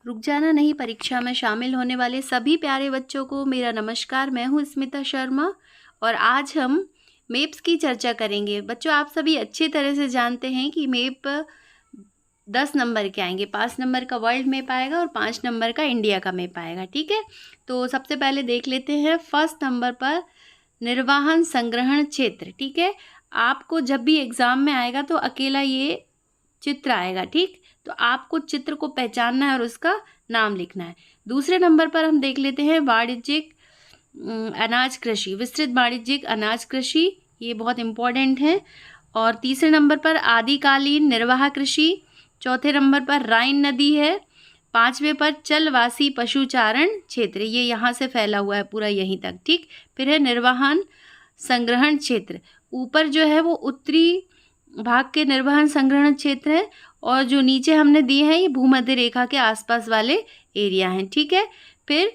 रुक जाना नहीं परीक्षा में शामिल होने वाले सभी प्यारे बच्चों को मेरा नमस्कार। मैं हूँ स्मिता शर्मा और आज हम मैप्स की चर्चा करेंगे। बच्चों, आप सभी अच्छी तरह से जानते हैं कि मैप 10 नंबर के आएंगे। 5 नंबर का वर्ल्ड मैप आएगा और 5 नंबर का इंडिया का मैप आएगा। ठीक है, तो सबसे पहले देख लेते हैं फर्स्ट नंबर पर निर्वाहन संग्रहण क्षेत्र। ठीक है, आपको जब भी एग्ज़ाम में आएगा तो अकेला ये चित्र आएगा। ठीक, तो आपको चित्र को पहचानना है और उसका नाम लिखना है। दूसरे नंबर पर हम देख लेते हैं वाणिज्यिक अनाज कृषि, विस्तृत वाणिज्यिक अनाज कृषि, ये बहुत इम्पोर्टेंट है। और तीसरे नंबर पर आदिकालीन निर्वाह कृषि, चौथे नंबर पर राइन नदी है, पांचवें पर चलवासी पशुचारण क्षेत्र, ये यहाँ से फैला हुआ है पूरा यहीं तक। ठीक, फिर है निर्वाहन संग्रहण क्षेत्र, ऊपर जो है वो उत्तरी भाग के निर्वहन संग्रहण क्षेत्र है और जो नीचे हमने दिए हैं ये भूमध्य रेखा के आसपास वाले एरिया हैं। ठीक है, फिर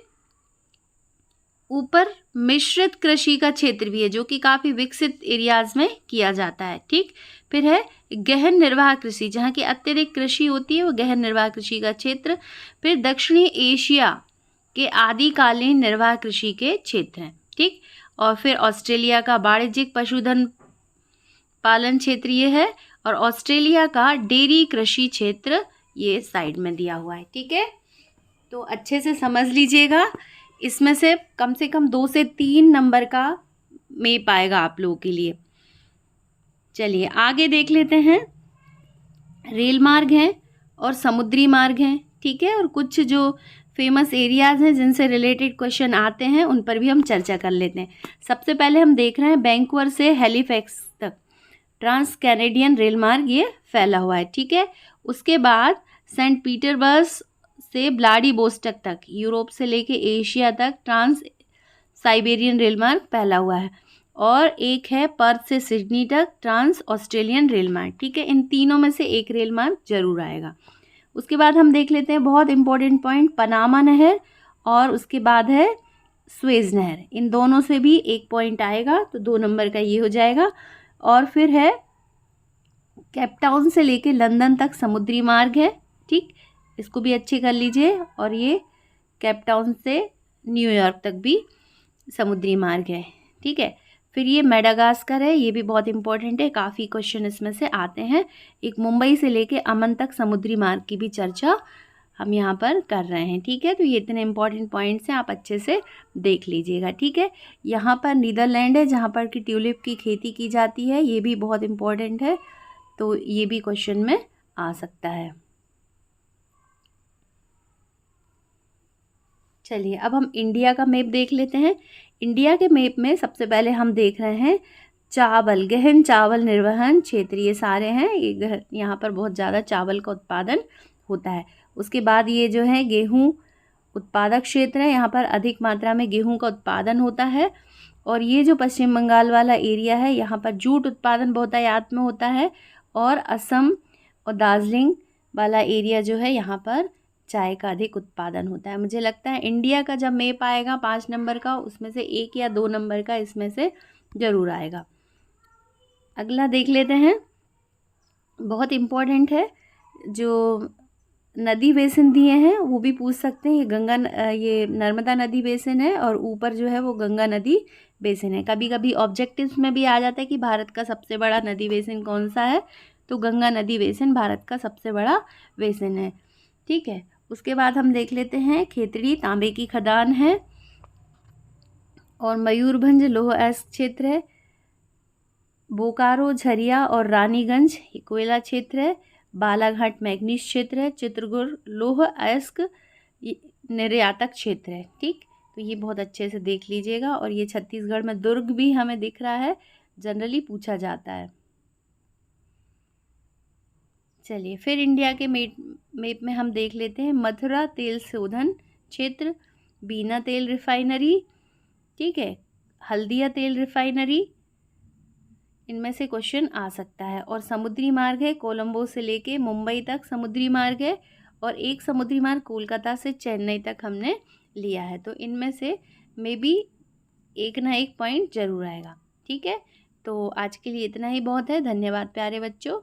ऊपर मिश्रित कृषि का क्षेत्र भी है जो कि काफ़ी विकसित एरियाज में किया जाता है। ठीक, फिर है गहन निर्वाह कृषि, जहाँ की अत्यधिक कृषि होती है वो गहन निर्वाह कृषि का क्षेत्र। फिर दक्षिणी एशिया के आदिकालीन निर्वाह कृषि के क्षेत्र हैं। ठीक, और फिर ऑस्ट्रेलिया का वाणिज्यिक पशुधन पालन क्षेत्र ये है और ऑस्ट्रेलिया का डेयरी कृषि क्षेत्र ये साइड में दिया हुआ है। ठीक है, तो अच्छे से समझ लीजिएगा, इसमें से कम 2 से 3 नंबर का मैप आएगा आप लोगों के लिए। चलिए आगे देख लेते हैं। रेल मार्ग हैं और समुद्री मार्ग हैं। ठीक है, और कुछ जो फेमस एरियाज हैं जिनसे रिलेटेड क्वेश्चन आते हैं उन पर भी हम चर्चा कर लेते हैं। सबसे पहले हम देख रहे हैं वैंकूवर से हैलिफैक्स तक ट्रांस कैनेडियन रेल मार्ग ये फैला हुआ है। ठीक है, उसके बाद सेंट पीटर्सबर्ग से व्लादिवोस्टॉक तक, यूरोप से लेके एशिया तक ट्रांस साइबेरियन रेल मार्ग फैला हुआ है। और एक है पर्थ से सिडनी तक ट्रांस ऑस्ट्रेलियन रेल मार्ग। ठीक है, इन तीनों में से एक रेल मार्ग जरूर आएगा। उसके बाद हम देख लेते हैं बहुत इंपॉर्टेंट पॉइंट, पनामा नहर और उसके बाद है स्वेज नहर, इन दोनों से भी एक पॉइंट आएगा, तो 2 नंबर का ये हो जाएगा। और फिर है केपटाउन से लेके लंदन तक समुद्री मार्ग है। ठीक, इसको भी अच्छे कर लीजिए। और ये केपटाउन से न्यूयॉर्क तक भी समुद्री मार्ग है। ठीक है, फिर ये मेडागास्कर है, ये भी बहुत इंपॉर्टेंट है, काफ़ी क्वेश्चन इसमें से आते हैं। एक मुंबई से लेके अमन तक समुद्री मार्ग की भी चर्चा हम यहाँ पर कर रहे हैं। ठीक है, तो ये इतने इंपॉर्टेंट पॉइंट्स हैं, आप अच्छे से देख लीजिएगा। ठीक है, यहाँ पर नीदरलैंड है जहाँ पर कि ट्यूलिप की खेती की जाती है, ये भी बहुत इंपॉर्टेंट है, तो ये भी क्वेश्चन में आ सकता है। चलिए अब हम इंडिया का मैप देख लेते हैं। इंडिया के मैप में सबसे पहले हम देख रहे हैं चावल, गहन चावल निर्वहन क्षेत्र, ये सारे हैं, ये यहाँ पर बहुत ज़्यादा चावल का उत्पादन होता है। उसके बाद ये जो है गेहूं उत्पादक क्षेत्र है, यहाँ पर अधिक मात्रा में गेहूं का उत्पादन होता है। और ये जो पश्चिम बंगाल वाला एरिया है यहाँ पर जूट उत्पादन बहुतायत में होता है। और असम और दार्जिलिंग वाला एरिया जो है यहाँ पर चाय का अधिक उत्पादन होता है। मुझे लगता है इंडिया का जब मैप आएगा 5 नंबर का, उसमें से 1 या 2 नंबर का इसमें से ज़रूर आएगा। अगला देख लेते हैं, बहुत इम्पोर्टेंट है, जो नदी बेसिन दिए हैं वो भी पूछ सकते हैं। ये नर्मदा नदी बेसिन है और ऊपर जो है वो गंगा नदी बेसिन है। कभी कभी ऑब्जेक्टिव्स में भी आ जाता है कि भारत का सबसे बड़ा नदी बेसिन कौन सा है, तो गंगा नदी बेसिन भारत का सबसे बड़ा बेसिन है। ठीक है, उसके बाद हम देख लेते हैं खेतड़ी तांबे की खदान है और मयूरभंज लौह अयस्क क्षेत्र है। बोकारो, झरिया और रानीगंज ये कोयला क्षेत्र है। बालाघाट मैग्नीज क्षेत्र है। चित्रकूट लौह अयस्क निर्यातक क्षेत्र है। ठीक, तो ये बहुत अच्छे से देख लीजिएगा। और ये छत्तीसगढ़ में दुर्ग भी हमें दिख रहा है, जनरली पूछा जाता है। चलिए फिर इंडिया के मैप में हम देख लेते हैं मथुरा तेल शोधन क्षेत्र, बीना तेल रिफाइनरी, ठीक है, हल्दिया तेल रिफाइनरी, इनमें से क्वेश्चन आ सकता है। और समुद्री मार्ग है कोलंबो से लेके मुंबई तक समुद्री मार्ग है और एक समुद्री मार्ग कोलकाता से चेन्नई तक हमने लिया है, तो इनमें से मे बी एक ना एक पॉइंट जरूर आएगा। ठीक है, तो आज के लिए इतना ही बहुत है। धन्यवाद प्यारे बच्चों।